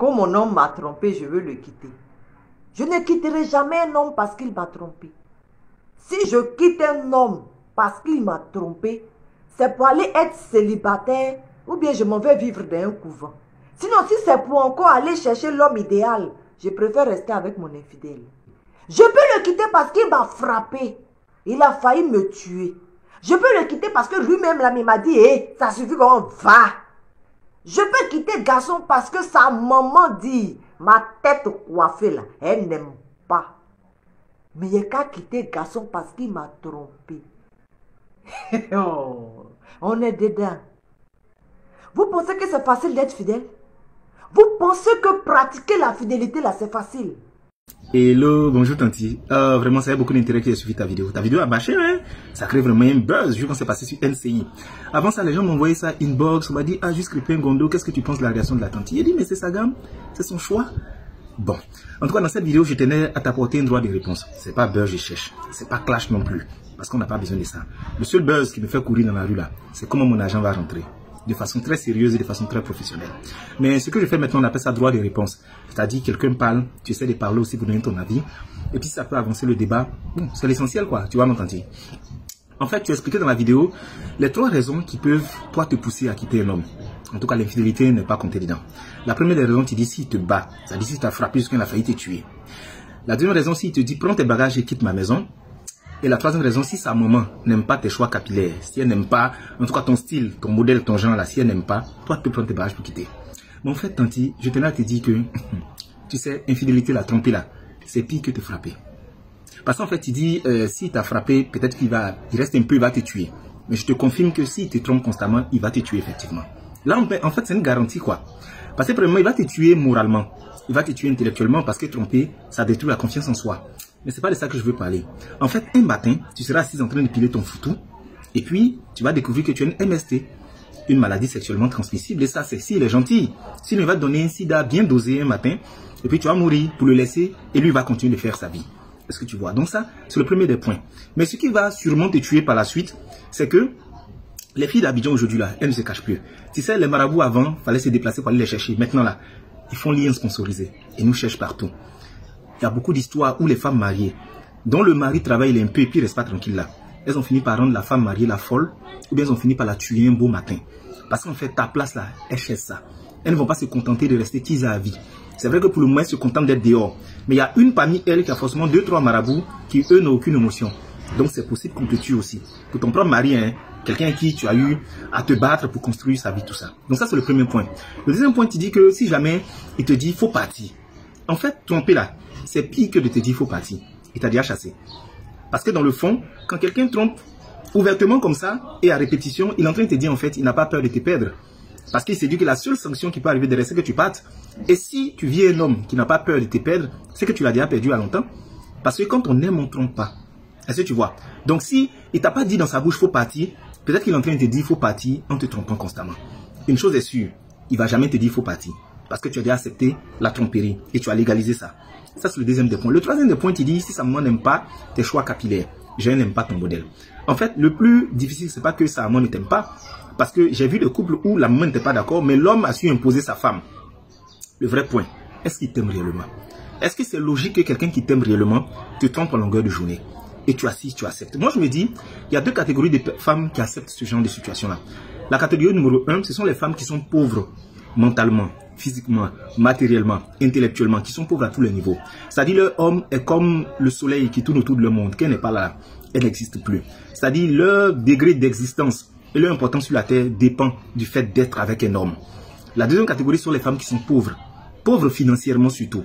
Comme mon homme m'a trompé, je veux le quitter. Je ne quitterai jamais un homme parce qu'il m'a trompé. Si je quitte un homme parce qu'il m'a trompé, c'est pour aller être célibataire ou bien je m'en vais vivre dans un couvent. Sinon, si c'est pour encore aller chercher l'homme idéal, je préfère rester avec mon infidèle. Je peux le quitter parce qu'il m'a frappé. Il a failli me tuer. Je peux le quitter parce que lui-même là, il m'a dit, hey, ça suffit qu'on va. Je peux quitter le garçon parce que sa maman dit, ma tête coiffée là, elle n'aime pas. Mais il n'y a qu'à quitter le garçon parce qu'il m'a trompé. Oh, on est dedans. Vous pensez que c'est facile d'être fidèle? Vous pensez que pratiquer la fidélité là, c'est facile? Hello, bonjour Tanti. Vraiment, ça a beaucoup d'intérêt qui a suivi ta vidéo. Ta vidéo a marché, hein? Ça crée vraiment un buzz, vu qu'on s'est passé sur NCI. Avant ça, les gens m'ont envoyé ça inbox. On m'a dit, ah, juste Crépin Gondo, qu'est-ce que tu penses de la réaction de la Tanti? J'ai dit, mais c'est sa gamme, c'est son choix. Bon, en tout cas, dans cette vidéo, je tenais à t'apporter un droit de réponse. C'est pas buzz, je cherche. C'est pas clash non plus. Parce qu'on n'a pas besoin de ça. Le seul buzz qui me fait courir dans la rue là, c'est comment mon agent va rentrer. De façon très sérieuse et de façon très professionnelle. Mais ce que je fais maintenant, on appelle ça droit de réponse. C'est-à-dire, quelqu'un parle, tu essaies de parler aussi pour donner ton avis. Et puis, ça peut avancer le débat. C'est l'essentiel, quoi. Tu vois, mon Tanti. En fait, tu as expliqué dans la vidéo les 3 raisons qui peuvent, toi, te pousser à quitter un homme. En tout cas, l'infidélité n'est pas comptée dedans. La première des raisons, tu dis s'il te bat. C'est-à-dire, si tu as frappé jusqu'à qu'il a failli te tuer. La deuxième raison, s'il te dit, prends tes bagages et quitte ma maison. Et la troisième raison, si sa maman n'aime pas tes choix capillaires, si elle n'aime pas, en tout cas ton style, ton modèle, ton genre là, si elle n'aime pas, toi tu peux prendre tes bagages pour quitter. Mais en fait, Tanti, je tenais à te dire que, tu sais, infidélité, la tromper là, c'est pire que te frapper. Parce qu'en fait, tu dis, si t'as frappé, peut-être qu'il reste un peu, il va te tuer. Mais je te confirme que s'il te trompe constamment, il va te tuer effectivement. Là, en fait, c'est une garantie quoi. Parce que premièrement, il va te tuer moralement. Il va te tuer intellectuellement parce que tromper, ça détruit la confiance en soi. Mais c'est pas de ça que je veux parler. En fait, un matin, tu seras assis en train de piler ton foutou. Et puis, tu vas découvrir que tu as une MST. Une maladie sexuellement transmissible. Et ça, c'est s'il est gentil. S'il va te donner un sida bien dosé un matin. Et puis, tu vas mourir pour le laisser. Et lui va continuer de faire sa vie. Est-ce que tu vois? Donc ça, c'est le premier des points. Mais ce qui va sûrement te tuer par la suite, c'est que les filles d'Abidjan aujourd'hui, là, elles ne se cachent plus. Tu sais, les marabouts avant, fallait se déplacer pour aller les chercher. Maintenant, là, ils font lien sponsorisé. Et nous cherchent partout. Il y a beaucoup d'histoires où les femmes mariées, dont le mari travaille un peu et puis il reste pas tranquille là. Elles ont fini par rendre la femme mariée la folle, ou bien elles ont fini par la tuer un beau matin. Parce qu'en fait, ta place là, elles cherchent ça. Elles ne vont pas se contenter de rester teasées à vie. C'est vrai que pour le moment, elles se contentent d'être dehors. Mais il y a une parmi elles qui a forcément 2-3 marabouts qui, eux, n'ont aucune émotion. Donc c'est possible qu'on te tue aussi. Pour ton propre mari, hein, quelqu'un à qui tu as eu à te battre pour construire sa vie, tout ça. Donc ça, c'est le premier point. Le deuxième point, tu dis que si jamais il te dit, faut partir. En fait, tromper là, c'est pire que de te dire faut partir. Il t'a déjà chassé. Parce que dans le fond, quand quelqu'un trompe ouvertement comme ça et à répétition, il est en train de te dire en fait, il n'a pas peur de te perdre. Parce qu'il s'est dit que la seule sanction qui peut arriver derrière, c'est que tu partes. Et si tu vis un homme qui n'a pas peur de te perdre, c'est que tu l'as déjà perdu à longtemps. Parce que quand on aime, on ne trompe pas. Est-ce que tu vois? Donc si il t'a pas dit dans sa bouche faut partir, peut-être qu'il est en train de te dire faut partir en te trompant constamment. Une chose est sûre, il va jamais te dire faut partir. Parce que tu as déjà accepté la tromperie et tu as légalisé ça. Ça, c'est le deuxième des points. Le troisième des points, tu dis, si sa maman n'aime pas tes choix capillaires, je n'aime pas ton modèle. En fait, le plus difficile, c'est pas que sa maman ne t'aime pas. Parce que j'ai vu des couples où la maman n'était pas d'accord, mais l'homme a su imposer sa femme. Le vrai point, est-ce qu'il t'aime réellement? Est-ce que c'est logique que quelqu'un qui t'aime réellement te trompe en longueur de journée? Et tu assistes, tu acceptes. Moi, je me dis, il y a 2 catégories de femmes qui acceptent ce genre de situation-là. La catégorie numéro 1, ce sont les femmes qui sont pauvres mentalement, physiquement, matériellement, intellectuellement, qui sont pauvres à tous les niveaux. C'est-à-dire leur homme est comme le soleil qui tourne autour de leur monde. Qu'elle n'est pas là, elle n'existe plus. C'est-à-dire leur degré d'existence et leur importance sur la terre dépend du fait d'être avec un homme. La deuxième catégorie sont les femmes qui sont pauvres, pauvres financièrement surtout,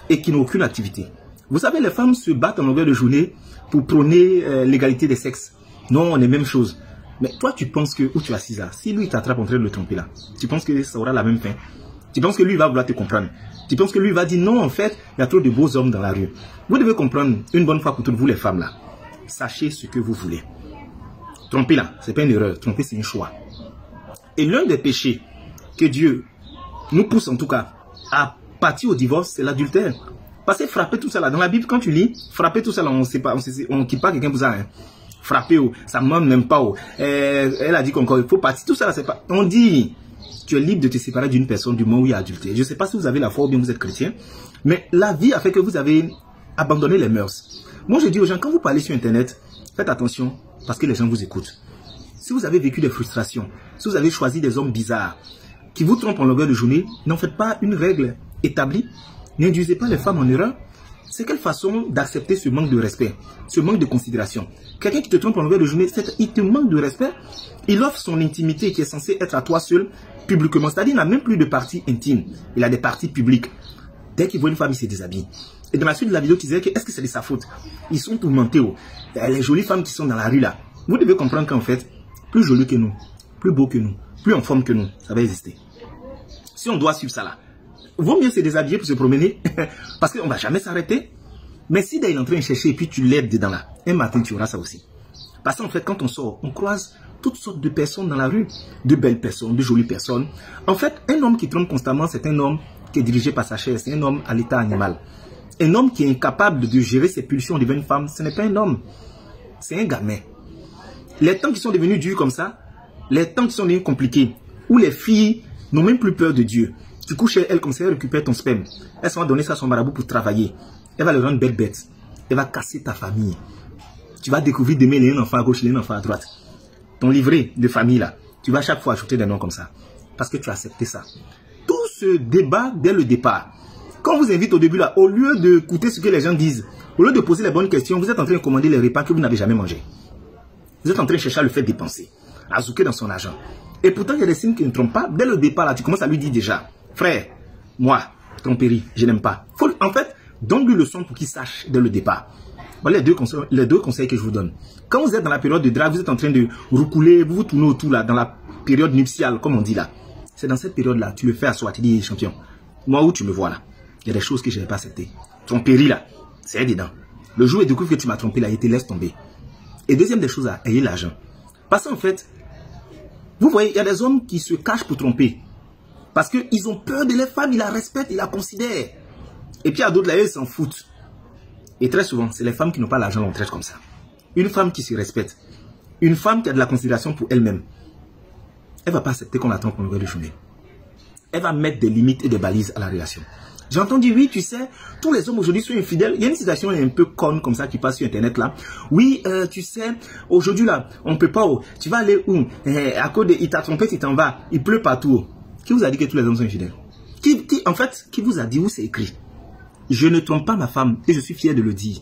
et qui n'ont aucune activité. Vous savez, les femmes se battent en longueur de journée pour prôner l'égalité des sexes. Non, on est même chose. Mais toi, tu penses que, où tu es assise là, si lui il t'attrape en train de le tromper là, tu penses que ça aura la même fin? Tu penses que lui va vouloir te comprendre? Tu penses que lui va dire non, en fait, il y a trop de beaux hommes dans la rue. Vous devez comprendre une bonne fois pour toutes, vous les femmes là. Sachez ce que vous voulez. Tromper là, c'est pas une erreur. Tromper, c'est un choix. Et l'un des péchés que Dieu nous pousse en tout cas à partir au divorce, c'est l'adultère. Parce que frapper tout ça là, dans la Bible, quand tu lis, frapper tout ça là, on ne quitte pas quelqu'un pour ça. Hein. Frapper, oh, sa maman n'aime pas. Oh. Elle a dit qu'encore, il faut partir. Tout ça là, c'est pas. On dit, tu es libre de te séparer d'une personne du moment où il y a adultère. Je ne sais pas si vous avez la foi ou bien vous êtes chrétien, mais la vie a fait que vous avez abandonné les mœurs. Moi, je dis aux gens, quand vous parlez sur Internet, faites attention parce que les gens vous écoutent. Si vous avez vécu des frustrations, si vous avez choisi des hommes bizarres qui vous trompent en longueur de journée, n'en faites pas une règle établie. N'induisez pas les femmes en erreur. C'est quelle façon d'accepter ce manque de respect, ce manque de considération. Quelqu'un qui te trompe en longueur de journée, il te manque de respect. Il offre son intimité qui est censée être à toi seul, publiquement. C'est-à-dire qu'il n'a même plus de parties intimes. Il a des parties publiques. Dès qu'il voit une femme, il se déshabille. Et dans la suite de la vidéo, tu disais que est-ce que c'est de sa faute? Ils sont tourmentés. Les jolies femmes qui sont dans la rue là. Vous devez comprendre qu'en fait, plus joli que nous, plus beau que nous, plus en forme que nous, ça va exister. Si on doit suivre ça là, vaut mieux se déshabiller pour se promener parce qu'on ne va jamais s'arrêter. Mais si il est en train de chercher et puis tu l'aides dedans là, un matin tu auras ça aussi. Parce qu'en fait, quand on sort, on croise toutes sortes de personnes dans la rue, de belles personnes, de jolies personnes. En fait, un homme qui trompe constamment, c'est un homme qui est dirigé par sa chair, c'est un homme à l'état animal. Un homme qui est incapable de gérer ses pulsions devant une femme, ce n'est pas un homme, c'est un gamin. Les temps qui sont devenus durs comme ça, les temps qui sont devenus compliqués, où les filles n'ont même plus peur de Dieu. Tu couches chez elle comme ça, elle récupère ton sperme. Elle va donner ça à son marabout pour travailler. Elle va le rendre bête. Elle va casser ta famille. Tu vas découvrir demain les enfants à gauche, les enfants à droite. Ton livret de famille là, tu vas chaque fois ajouter des noms comme ça. Parce que tu as accepté ça. Tout ce débat dès le départ. Quand on vous invite au début là, au lieu d'écouter ce que les gens disent, au lieu de poser les bonnes questions, vous êtes en train de commander les repas que vous n'avez jamais mangés. Vous êtes en train de chercher à le faire dépenser, à zouker dans son argent. Et pourtant, il y a des signes qui ne trompent pas. Dès le départ, là, tu commences à lui dire déjà, frère, moi, tromperie, je n'aime pas. En fait, donne-lui le son pour qu'il sache dès le départ. Voilà les deux conseils que je vous donne. Quand vous êtes dans la période de drague, vous êtes en train de roucouler, vous vous tournez autour là, dans la période nuptiale, comme on dit là. C'est dans cette période-là, tu le fais asseoir, tu dis, champion, moi où tu me vois là, il y a des choses que je n'ai pas acceptées. Tromperie là, c'est dedans. Le jour où il découvre que tu m'as trompé là, il te laisse tomber. Et deuxième des choses, là, ayez l'argent. Parce qu'en fait, vous voyez, il y a des hommes qui se cachent pour tromper. Parce qu'ils ont peur de les femmes, ils la respectent, ils la considèrent. Et puis il y a d'autres là, ils s'en foutent. Et très souvent, c'est les femmes qui n'ont pas l'argent qu'on traite comme ça. Une femme qui se respecte, une femme qui a de la considération pour elle-même, elle ne va pas accepter qu'on la trompe en longueur de journée. Elle va mettre des limites et des balises à la relation. J'ai entendu, oui, tu sais, tous les hommes aujourd'hui sont infidèles. Il y a une situation un peu conne comme ça qui passe sur Internet là. Oui, tu sais, aujourd'hui là, on ne peut pas. Tu vas aller où? À cause de, il t'a trompé, tu t'en vas. Il pleut partout. Qui vous a dit que tous les hommes sont infidèles? En fait, qui vous a dit où c'est écrit? Je ne trompe pas ma femme et je suis fier de le dire.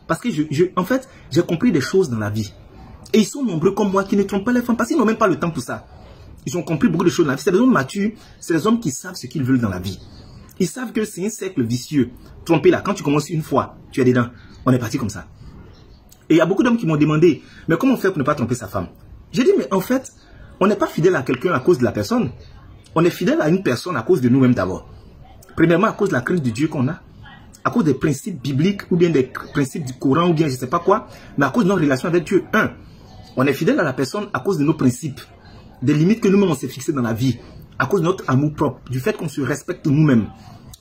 Parce que en fait, j'ai compris des choses dans la vie. Et ils sont nombreux comme moi qui ne trompent pas les femmes parce qu'ils n'ont même pas le temps pour ça. Ils ont compris beaucoup de choses dans la vie. C'est des hommes matures, c'est des hommes qui savent ce qu'ils veulent dans la vie. Ils savent que c'est un cercle vicieux. Tromper là, quand tu commences une fois, tu es dedans. On est parti comme ça. Et il y a beaucoup d'hommes qui m'ont demandé, mais comment on fait pour ne pas tromper sa femme? J'ai dit, mais en fait, on n'est pas fidèle à quelqu'un à cause de la personne. On est fidèle à une personne à cause de nous-mêmes d'abord. Premièrement, à cause de la crainte de Dieu qu'on a. À cause des principes bibliques ou bien des principes du Coran ou bien je ne sais pas quoi. Mais à cause de nos relations avec Dieu. On est fidèle à la personne à cause de nos principes. Des limites que nous-mêmes on s'est fixées dans la vie. À cause de notre amour propre. Du fait qu'on se respecte nous-mêmes.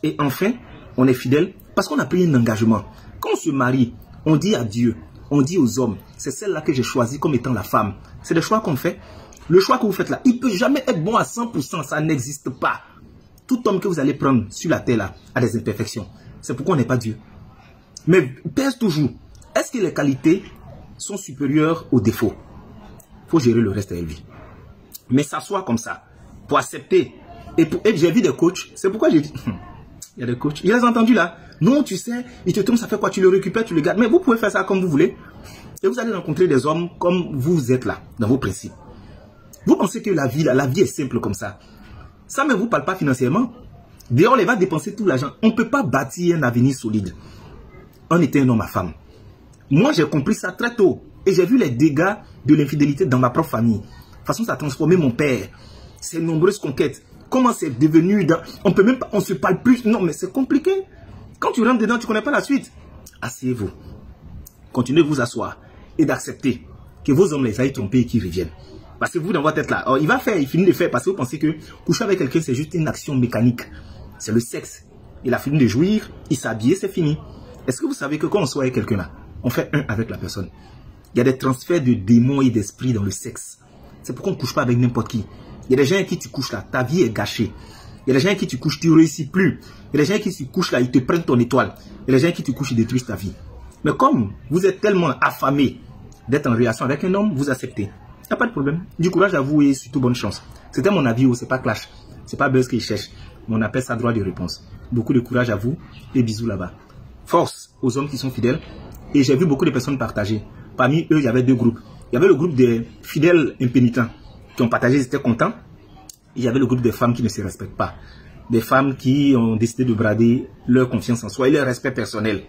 Et enfin, on est fidèle parce qu'on a pris un engagement. Quand on se marie, on dit à Dieu, on dit aux hommes, c'est celle-là que j'ai choisie comme étant la femme. C'est le choix qu'on fait. Le choix que vous faites là, il ne peut jamais être bon à 100%, ça n'existe pas. Tout homme que vous allez prendre sur la terre là a des imperfections. C'est pourquoi on n'est pas Dieu. Mais pèse toujours. Est-ce que les qualités sont supérieures aux défauts? Il faut gérer le reste de la vie. Mais s'asseoir comme ça, pour accepter. Et j'ai vu des coachs, c'est pourquoi j'ai dit, il y a des coachs, il les a entendus là. Non, tu sais, il te tombe, ça fait quoi? Tu le récupères, tu le gardes. Mais vous pouvez faire ça comme vous voulez. Et vous allez rencontrer des hommes comme vous êtes là, dans vos principes. Vous pensez que la vie est simple comme ça. Ça ne vous parle pas financièrement. D'ailleurs, on va dépenser tout l'argent. On ne peut pas bâtir un avenir solide. On était un homme à femme. Moi, j'ai compris ça très tôt. Et j'ai vu les dégâts de l'infidélité dans ma propre famille. De toute façon, ça a transformé mon père. Ces nombreuses conquêtes. Comment c'est devenu... On peut même pas... On se parle plus. Non, mais c'est compliqué. Quand tu rentres dedans, tu ne connais pas la suite. Asseyez-vous. Continuez de vous asseoir. Et d'accepter que vos hommes les aillent tromper et qu'ils reviennent. Parce que vous, dans votre tête là, il va faire, il finit de faire parce que vous pensez que coucher avec quelqu'un, c'est juste une action mécanique. C'est le sexe. Il a fini de jouir, il s'est habillé, c'est fini. Est-ce que vous savez que quand on soit avec quelqu'un là, on fait un avec la personne? Il y a des transferts de démons et d'esprits dans le sexe. C'est pourquoi on ne couche pas avec n'importe qui. Il y a des gens avec qui tu couches là, ta vie est gâchée. Il y a des gens avec qui tu couches, tu ne réussis plus. Il y a des gens avec qui tu couches là, ils te prennent ton étoile. Il y a des gens avec qui tu couches, ils détruisent ta vie. Mais comme vous êtes tellement affamé d'être en relation avec un homme, vous acceptez. Il n'y a pas de problème. Du courage à vous et surtout bonne chance. C'était mon avis, c'est pas clash. C'est pas buzz qu'ils cherchent. Mais on appelle ça droit de réponse. Beaucoup de courage à vous et bisous là-bas. Force aux hommes qui sont fidèles. Et j'ai vu beaucoup de personnes partager. Parmi eux, il y avait deux groupes. Il y avait le groupe des fidèles impénitents qui ont partagé, ils étaient contents. Il y avait le groupe des femmes qui ne se respectent pas. Des femmes qui ont décidé de brader leur confiance en soi et leur respect personnel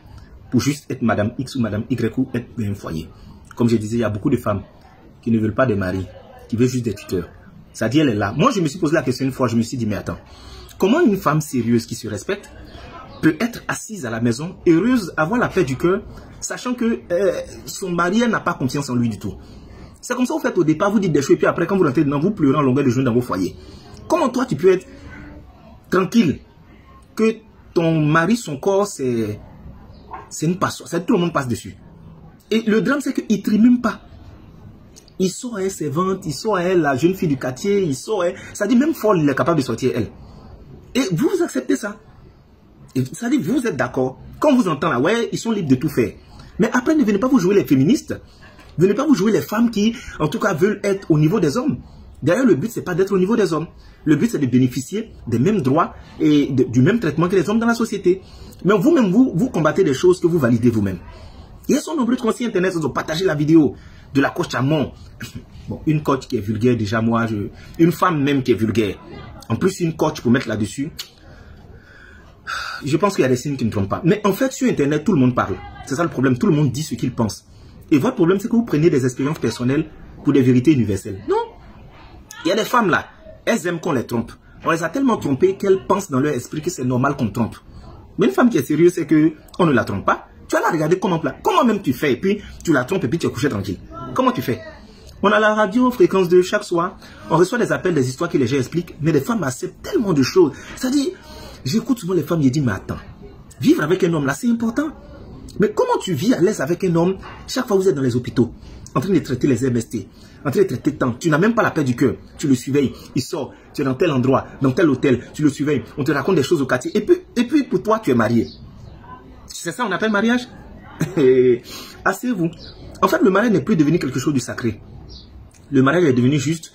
pour juste être Madame X ou Madame Y ou être un foyer. Comme je disais, il y a beaucoup de femmes qui ne veulent pas de mari, qui veulent juste des tuteurs. C'est-à-dire, elle est là. Moi, je me suis posé la question une fois, je me suis dit, mais attends, comment une femme sérieuse qui se respecte peut être assise à la maison, heureuse, avoir la paix du cœur, sachant que son mari n'a pas confiance en lui du tout. C'est comme ça, vous faites au départ, vous dites des choses, et puis après, quand vous rentrez dedans, vous pleurez en longueur de journée dans vos foyers. Comment toi, tu peux être tranquille que ton mari, son corps, c'est une passoire. Tout le monde passe dessus. Et le drame, c'est qu'il ne trie même pas. Il sort à elle ses ventes, il sort à elle la jeune fille du quartier, il sort à elle. Ça dit même folle, il est capable de sortir elle. Et vous acceptez ça. Et ça dit, vous êtes d'accord. Quand vous entendez là, ouais, ils sont libres de tout faire. Mais après, ne venez pas vous jouer les féministes. Ne venez pas vous jouer les femmes qui, en tout cas, veulent être au niveau des hommes. D'ailleurs, le but, c'est pas d'être au niveau des hommes. Le but, c'est de bénéficier des mêmes droits et du même traitement que les hommes dans la société. Mais vous-même, vous combattez des choses que vous validez vous-même. Il y a son nombreux conseillers internet, ils ont partagé la vidéo de la coach Chamon. Bon, une coach qui est vulgaire, déjà, moi, une femme même qui est vulgaire. En plus, une coach pour mettre là-dessus. Je pense qu'il y a des signes qui ne trompent pas. Mais en fait, sur Internet, tout le monde parle. C'est ça le problème. Tout le monde dit ce qu'il pense. Et votre problème, c'est que vous prenez des expériences personnelles pour des vérités universelles. Non. Il y a des femmes là, elles aiment qu'on les trompe. On les a tellement trompées qu'elles pensent dans leur esprit que c'est normal qu'on trompe. Mais une femme qui est sérieuse, c'est qu'on ne la trompe pas. Tu vas la regarder comment même tu fais. Et puis, tu la trompes et puis tu es couché tranquille. Comment tu fais? On a la radio, fréquence 2, chaque soir. On reçoit des appels, des histoires que les gens expliquent. Mais les femmes acceptent tellement de choses. C'est-à-dire, j'écoute souvent les femmes, je dis, mais attends, vivre avec un homme là, c'est important. Mais comment tu vis à l'aise avec un homme chaque fois que vous êtes dans les hôpitaux, en train de traiter les MST, en train de traiter tant, tu n'as même pas la paix du cœur, tu le surveilles, il sort, tu es dans tel endroit, dans tel hôtel, tu le surveilles, on te raconte des choses au quartier, et puis pour toi, tu es marié. C'est ça on appelle mariage? Asseyez-vous. En fait, le mariage n'est plus devenu quelque chose de sacré. Le mariage est devenu juste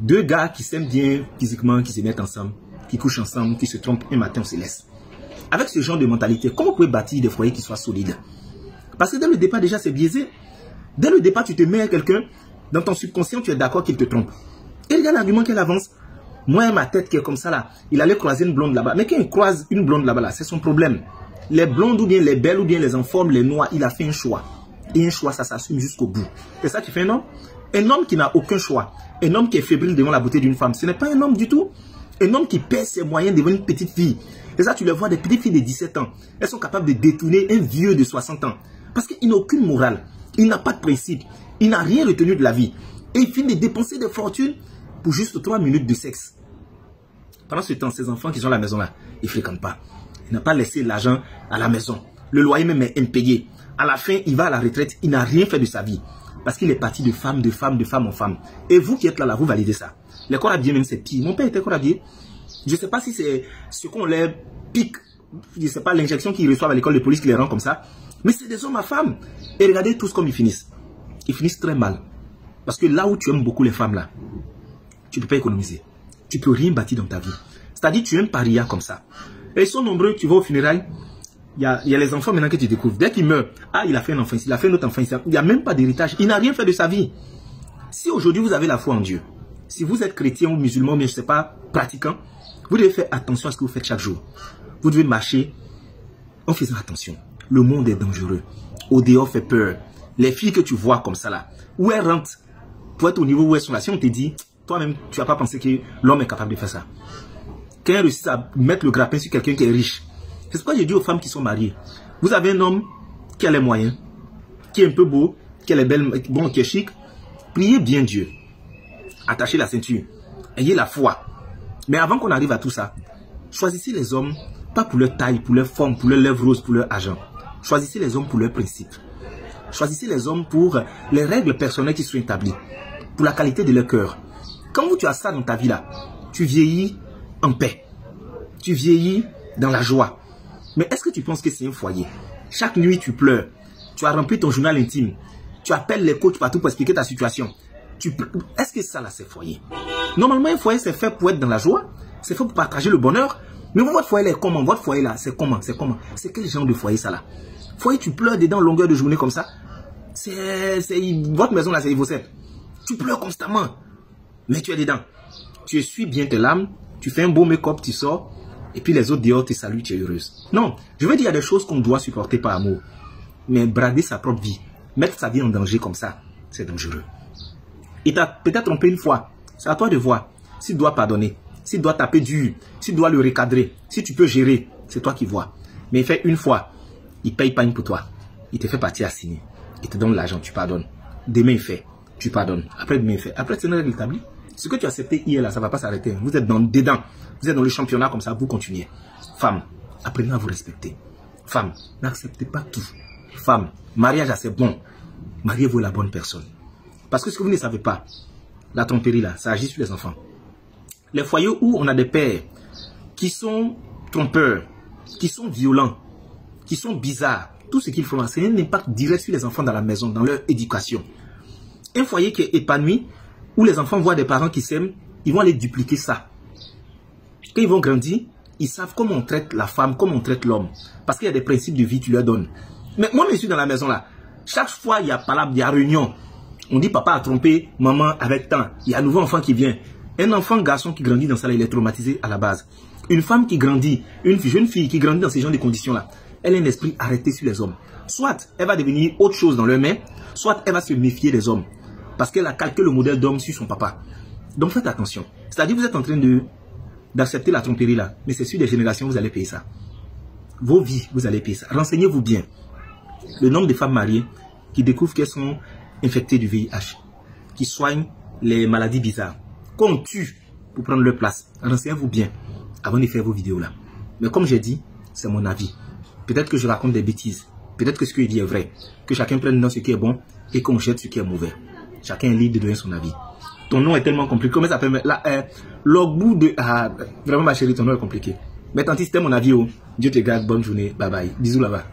deux gars qui s'aiment bien physiquement, qui se mettent ensemble, qui couchent ensemble, qui se trompent, un matin on se laisse. Avec ce genre de mentalité, comment vous pouvez bâtir des foyers qui soient solides? Parce que dès le départ, déjà, c'est biaisé. Dès le départ, tu te mets à quelqu'un, dans ton subconscient, tu es d'accord qu'il te trompe. Et regarde l'argument qu'elle avance. Moi, ma tête qui est comme ça là, il allait croiser une blonde là-bas. Mais quand il croise une blonde là-bas, là, c'est son problème. Les blondes ou bien les belles ou bien les informes, les noirs, il a fait un choix. Et un choix, ça s'assume jusqu'au bout. C'est ça qui fait un homme? Un homme qui n'a aucun choix. Un homme qui est fébrile devant la beauté d'une femme. Ce n'est pas un homme du tout. Un homme qui perd ses moyens devant une petite fille. Et ça, tu le vois, des petites filles de 17 ans. Elles sont capables de détourner un vieux de 60 ans. Parce qu'il n'a aucune morale. Il n'a pas de principe. Il n'a rien retenu de la vie. Et il finit de dépenser des fortunes pour juste 3 minutes de sexe. Pendant ce temps, ces enfants qui sont à la maison là, ils ne fréquentent pas. Il n'a pas laissé l'argent à la maison. Le loyer même est impayé. À la fin, il va à la retraite. Il n'a rien fait de sa vie. Parce qu'il est parti de femme en femme. Et vous qui êtes là, vous validez ça. Les corps habillés même, c'est pire. Mon père était corps habillé. Je ne sais pas si c'est ce qu'on les pique. Je ne sais pas l'injection qu'ils reçoivent à l'école de police qui les rend comme ça. Mais c'est des hommes à femmes. Et regardez tous comme ils finissent. Ils finissent très mal. Parce que là où tu aimes beaucoup les femmes là, tu ne peux pas économiser. Tu ne peux rien bâtir dans ta vie. C'est-à-dire tu aimes paria comme ça. Et ils sont nombreux, tu vas au funérailles. Il y a les enfants maintenant que tu découvres. Dès qu'il meurt, ah, il a fait un enfant ici, il a fait un autre enfant ici. Il n'y a même pas d'héritage. Il n'a rien fait de sa vie. Si aujourd'hui vous avez la foi en Dieu, si vous êtes chrétien ou musulman, mais je ne sais pas, pratiquant, vous devez faire attention à ce que vous faites chaque jour. Vous devez marcher en faisant attention. Le monde est dangereux. Au dehors fait peur. Les filles que tu vois comme ça là, où elles rentrent pour être au niveau où elles sont là, si on te dit, toi-même, tu n'as pas pensé que l'homme est capable de faire ça. Quand elles réussissent à mettre le grappin sur quelqu'un qui est riche, c'est pourquoi j'ai dit aux femmes qui sont mariées, vous avez un homme qui a les moyens, qui est un peu beau, qui a les belles, bon, qui est chic, priez bien Dieu. Attachez la ceinture. Ayez la foi. Mais avant qu'on arrive à tout ça, choisissez les hommes, pas pour leur taille, pour leur forme, pour leurs lèvres roses, pour leur argent. Choisissez les hommes pour leurs principes. Choisissez les hommes pour les règles personnelles qui sont établies, pour la qualité de leur cœur. quand tu as ça dans ta vie là, tu vieillis en paix. Tu vieillis dans la joie. Mais est-ce que tu penses que c'est un foyer? Chaque nuit, tu pleures. Tu as rempli ton journal intime. Tu appelles les coachs partout pour expliquer ta situation. Est-ce que ça là, c'est foyer? Normalement, un foyer, c'est fait pour être dans la joie. C'est fait pour partager le bonheur. Mais votre foyer là est comment? Votre foyer là, c'est comment? C'est comment? C'est quel genre de foyer ça là? Foyer, tu pleures dedans longueur de journée comme ça. Votre maison là, c'est Ivocep. Tu pleures constamment. Mais tu es dedans. Tu essuies bien tes larmes. Tu fais un beau make-up, tu sors. Et puis les autres dehors te saluent, tu es heureuse. Non, je veux dire, il y a des choses qu'on doit supporter par amour. Mais brader sa propre vie, mettre sa vie en danger comme ça, c'est dangereux. Il t'a peut-être trompé une fois. C'est à toi de voir. S'il doit pardonner, s'il doit taper dur, s'il doit le recadrer, si tu peux gérer, c'est toi qui vois. Mais il fait une fois, il paye pas une pour toi. Il te fait partir à signer. Il te donne l'argent, tu pardonnes. Demain il fait, tu pardonnes. Après demain il fait. Après c'est une règle établie. Ce que tu as accepté hier là, ça ne va pas s'arrêter. Vous êtes dedans. Vous êtes dans le championnat comme ça, vous continuez. Femme, apprenez à vous respecter. Femme, n'acceptez pas tout. Femme, mariage c'est bon. Mariez-vous la bonne personne. Parce que ce que vous ne savez pas, la tromperie là, ça agit sur les enfants. Les foyers où on a des pères qui sont trompeurs, qui sont violents, qui sont bizarres, tout ce qu'ils font, c'est un impact direct sur les enfants dans la maison, dans leur éducation. Un foyer qui est épanoui, où les enfants voient des parents qui s'aiment, ils vont aller dupliquer ça. Quand ils vont grandir, ils savent comment on traite la femme, comment on traite l'homme. Parce qu'il y a des principes de vie que tu leur donnes. Mais moi, je suis dans la maison là. Chaque fois, il y a palabre, il y a réunion. On dit papa a trompé maman avec temps. Il y a un nouveau enfant qui vient. Un enfant garçon qui grandit dans ça, il est traumatisé à la base. Une femme qui grandit, une jeune fille qui grandit dans ces genres de conditions là, elle a un esprit arrêté sur les hommes. Soit elle va devenir autre chose dans leur main, soit elle va se méfier des hommes. Parce qu'elle a calqué le modèle d'homme sur son papa. Donc faites attention. C'est-à-dire vous êtes en train d'accepter la tromperie là. Mais c'est sur des générations vous allez payer ça. Vos vies, vous allez payer ça. Renseignez-vous bien. Le nombre de femmes mariées qui découvrent qu'elles sont infectées du VIH, qui soignent les maladies bizarres, qu'on tue pour prendre leur place. Renseignez-vous bien avant de faire vos vidéos là. Mais comme j'ai dit, c'est mon avis. Peut-être que je raconte des bêtises. Peut-être que ce que je dis est vrai. Que chacun prenne dans ce qui est bon et qu'on jette ce qui est mauvais. Chacun est libre de donner son avis. Ton nom est tellement compliqué. Comment ça s'appelle? L'ogbout de... Ah, vraiment ma chérie, ton nom est compliqué. Mais tant pis, c'était mon avis. Oh. Dieu te garde. Bonne journée. Bye bye. Bisous là-bas.